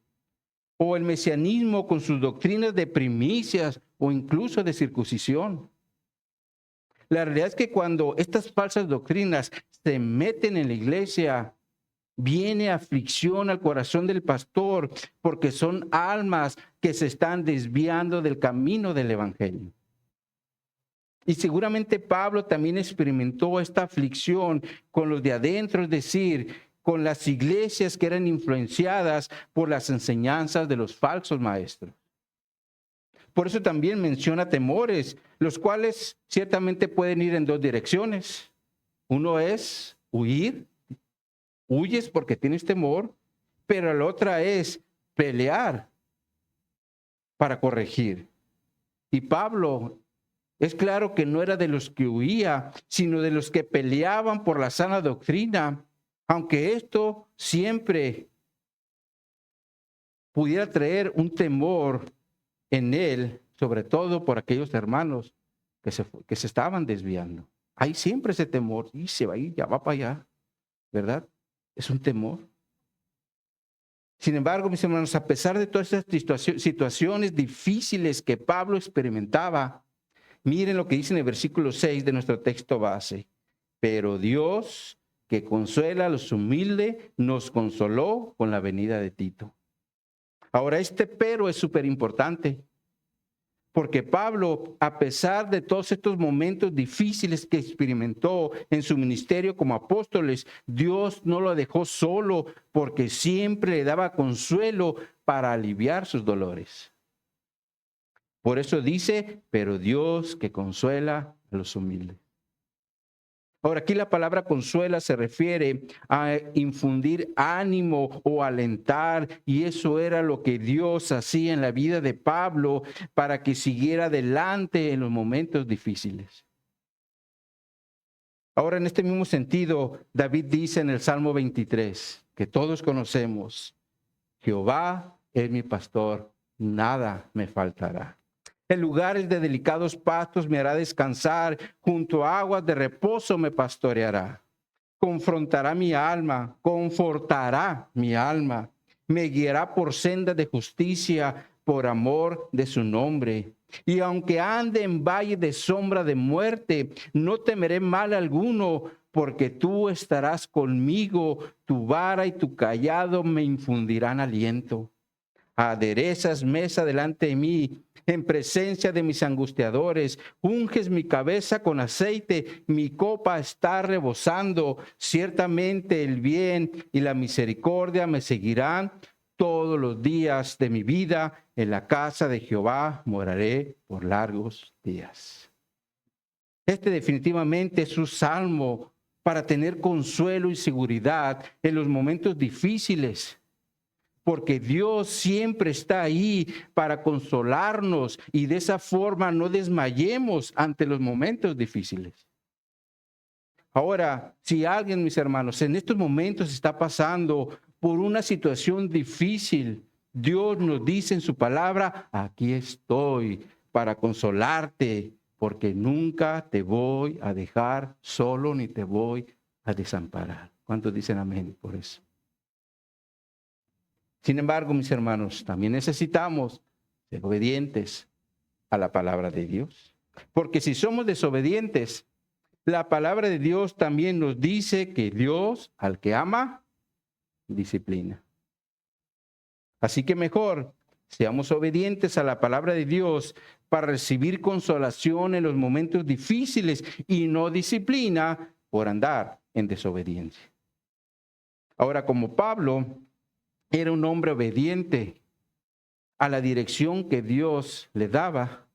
o el mesianismo con sus doctrinas de primicias o incluso de circuncisión. La realidad es que cuando estas falsas doctrinas se meten en la iglesia, viene aflicción al corazón del pastor, porque son almas que se están desviando del camino del evangelio. Y seguramente Pablo también experimentó esta aflicción con los de adentro, es decir, con las iglesias que eran influenciadas por las enseñanzas de los falsos maestros. Por eso también menciona temores, los cuales ciertamente pueden ir en dos direcciones. Uno es huir, huyes porque tienes temor, pero la otra es pelear para corregir. Y Pablo es claro que no era de los que huía, sino de los que peleaban por la sana doctrina, aunque esto siempre pudiera traer un temor en él, sobre todo por aquellos hermanos que se estaban desviando. Hay siempre ese temor, y se va a ir, ya va para allá, ¿verdad? Es un temor. Sin embargo, mis hermanos, a pesar de todas estas situaciones difíciles que Pablo experimentaba, miren lo que dice en el versículo 6 de nuestro texto base. Pero Dios que consuela a los humildes, nos consoló con la venida de Tito. Ahora, este pero es súper importante, porque Pablo, a pesar de todos estos momentos difíciles que experimentó en su ministerio como apóstoles, Dios no lo dejó solo, porque siempre le daba consuelo para aliviar sus dolores. Por eso dice, pero Dios que consuela a los humildes. Ahora, aquí la palabra consuela se refiere a infundir ánimo o alentar, y eso era lo que Dios hacía en la vida de Pablo para que siguiera adelante en los momentos difíciles. Ahora, en este mismo sentido, David dice en el Salmo 23, que todos conocemos, Jehová es mi pastor, nada me faltará. En lugares de delicados pastos me hará descansar, junto a aguas de reposo me pastoreará. Confrontará mi alma, confortará mi alma, me guiará por sendas de justicia, por amor de su nombre. Y aunque ande en valle de sombra de muerte, no temeré mal alguno, porque tú estarás conmigo, tu vara y tu cayado me infundirán aliento. Aderezas mesa delante de mí, en presencia de mis angustiadores, unges mi cabeza con aceite, mi copa está rebosando. Ciertamente el bien y la misericordia me seguirán todos los días de mi vida. En la casa de Jehová moraré por largos días. Este definitivamente es un salmo para tener consuelo y seguridad en los momentos difíciles, porque Dios siempre está ahí para consolarnos y de esa forma no desmayemos ante los momentos difíciles. Ahora, si alguien, mis hermanos, en estos momentos está pasando por una situación difícil, Dios nos dice en su palabra, aquí estoy para consolarte, porque nunca te voy a dejar solo ni te voy a desamparar. ¿Cuántos dicen amén por eso? Sin embargo, mis hermanos, también necesitamos ser obedientes a la palabra de Dios. Porque si somos desobedientes, la palabra de Dios también nos dice que Dios, al que ama, disciplina. Así que mejor seamos obedientes a la palabra de Dios para recibir consolación en los momentos difíciles y no disciplina por andar en desobediencia. Ahora, como Pablo era un hombre obediente a la dirección que Dios le daba,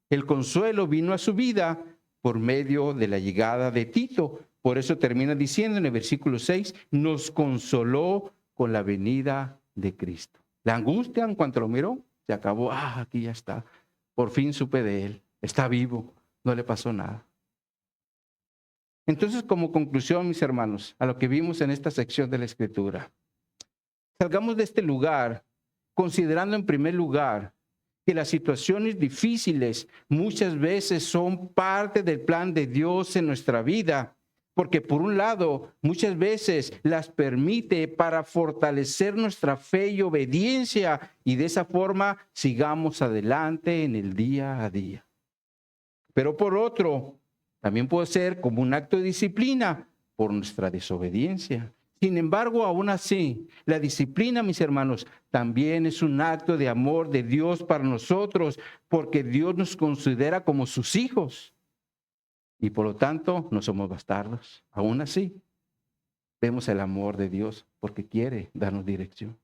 el consuelo vino a su vida por medio de la llegada de Tito. Por eso termina diciendo en el versículo 6, nos consoló con la venida de Cristo. La angustia en cuanto lo miró, se acabó. Aquí ya está. Por fin supe de él. Está vivo. No le pasó nada. Entonces, como conclusión, mis hermanos, a lo que vimos en esta sección de la Escritura, salgamos de este lugar considerando en primer lugar que las situaciones difíciles muchas veces son parte del plan de Dios en nuestra vida, porque por un lado muchas veces las permite para fortalecer nuestra fe y obediencia y de esa forma sigamos adelante en el día a día. Pero por otro, también puede ser como un acto de disciplina por nuestra desobediencia. Sin embargo, aún así, la disciplina, mis hermanos, también es un acto de amor de Dios para nosotros, porque Dios nos considera como sus hijos. Y por lo tanto, no somos bastardos. Aún así, vemos el amor de Dios porque quiere darnos dirección.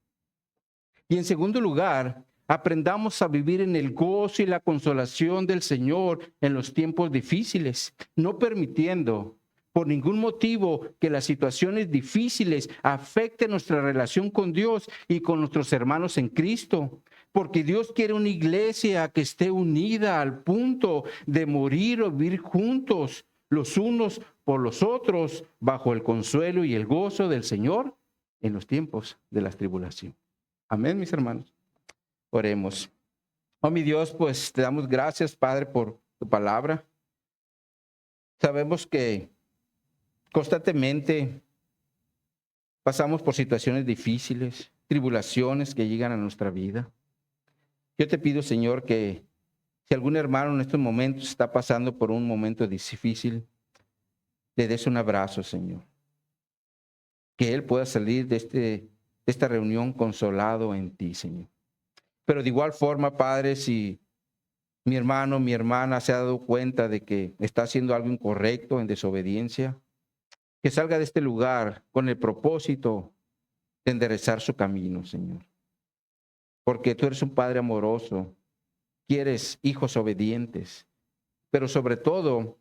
Y en segundo lugar, aprendamos a vivir en el gozo y la consolación del Señor en los tiempos difíciles, no permitiendo por ningún motivo que las situaciones difíciles afecten nuestra relación con Dios y con nuestros hermanos en Cristo. Porque Dios quiere una iglesia que esté unida al punto de morir o vivir juntos, los unos por los otros, bajo el consuelo y el gozo del Señor en los tiempos de la tribulación. Amén, mis hermanos. Oremos. Oh, mi Dios, pues te damos gracias, Padre, por tu palabra. Sabemos que constantemente pasamos por situaciones difíciles, tribulaciones que llegan a nuestra vida. Yo te pido, Señor, que si algún hermano en estos momentos está pasando por un momento difícil, le des un abrazo, Señor. que él pueda salir de esta reunión consolado en ti, Señor. Pero de igual forma, Padre, si mi hermano, mi hermana se ha dado cuenta de que está haciendo algo incorrecto, en desobediencia, que salga de este lugar con el propósito de enderezar su camino, Señor. Porque tú eres un Padre amoroso, quieres hijos obedientes, pero sobre todo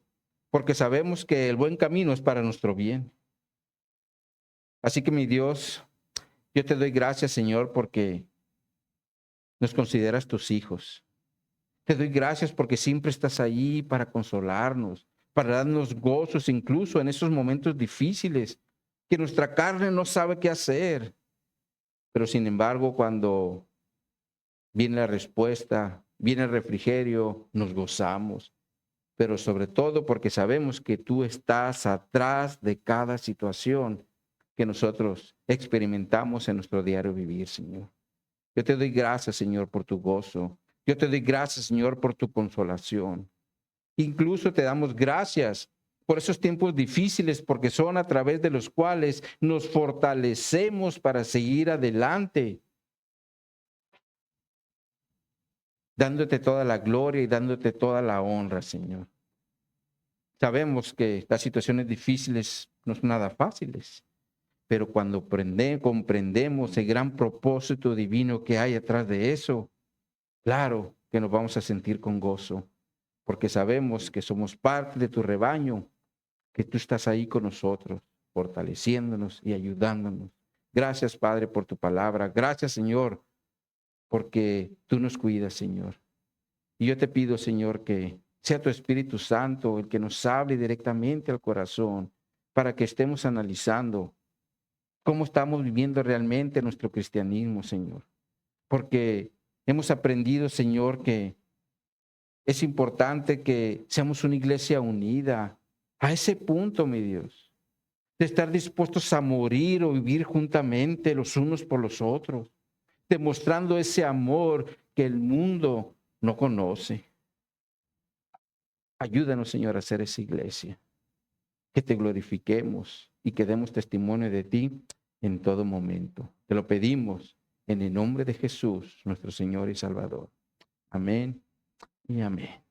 porque sabemos que el buen camino es para nuestro bien. Así que mi Dios, yo te doy gracias, Señor, porque nos consideras tus hijos. Te doy gracias porque siempre estás ahí para consolarnos, para darnos gozos, incluso en esos momentos difíciles, que nuestra carne no sabe qué hacer. Pero sin embargo, cuando viene la respuesta, viene el refrigerio, nos gozamos. Pero sobre todo porque sabemos que tú estás atrás de cada situación que nosotros experimentamos en nuestro diario vivir, Señor. Yo te doy gracias, Señor, por tu gozo. Yo te doy gracias, Señor, por tu consolación. Incluso te damos gracias por esos tiempos difíciles, porque son a través de los cuales nos fortalecemos para seguir adelante, dándote toda la gloria y dándote toda la honra, Señor. Sabemos que las situaciones difíciles no son nada fáciles, pero cuando comprendemos el gran propósito divino que hay atrás de eso, claro que nos vamos a sentir con gozo, porque sabemos que somos parte de tu rebaño, que tú estás ahí con nosotros, fortaleciéndonos y ayudándonos. Gracias, Padre, por tu palabra. Gracias, Señor, porque tú nos cuidas, Señor. Y yo te pido, Señor, que sea tu Espíritu Santo el que nos hable directamente al corazón para que estemos analizando cómo estamos viviendo realmente nuestro cristianismo, Señor. Porque hemos aprendido, Señor, que es importante que seamos una iglesia unida. A ese punto, mi Dios, de estar dispuestos a morir o vivir juntamente los unos por los otros, demostrando ese amor que el mundo no conoce. Ayúdanos, Señor, a hacer esa iglesia, que te glorifiquemos y que demos testimonio de ti en todo momento. Te lo pedimos en el nombre de Jesús, nuestro Señor y Salvador. Amén y amén.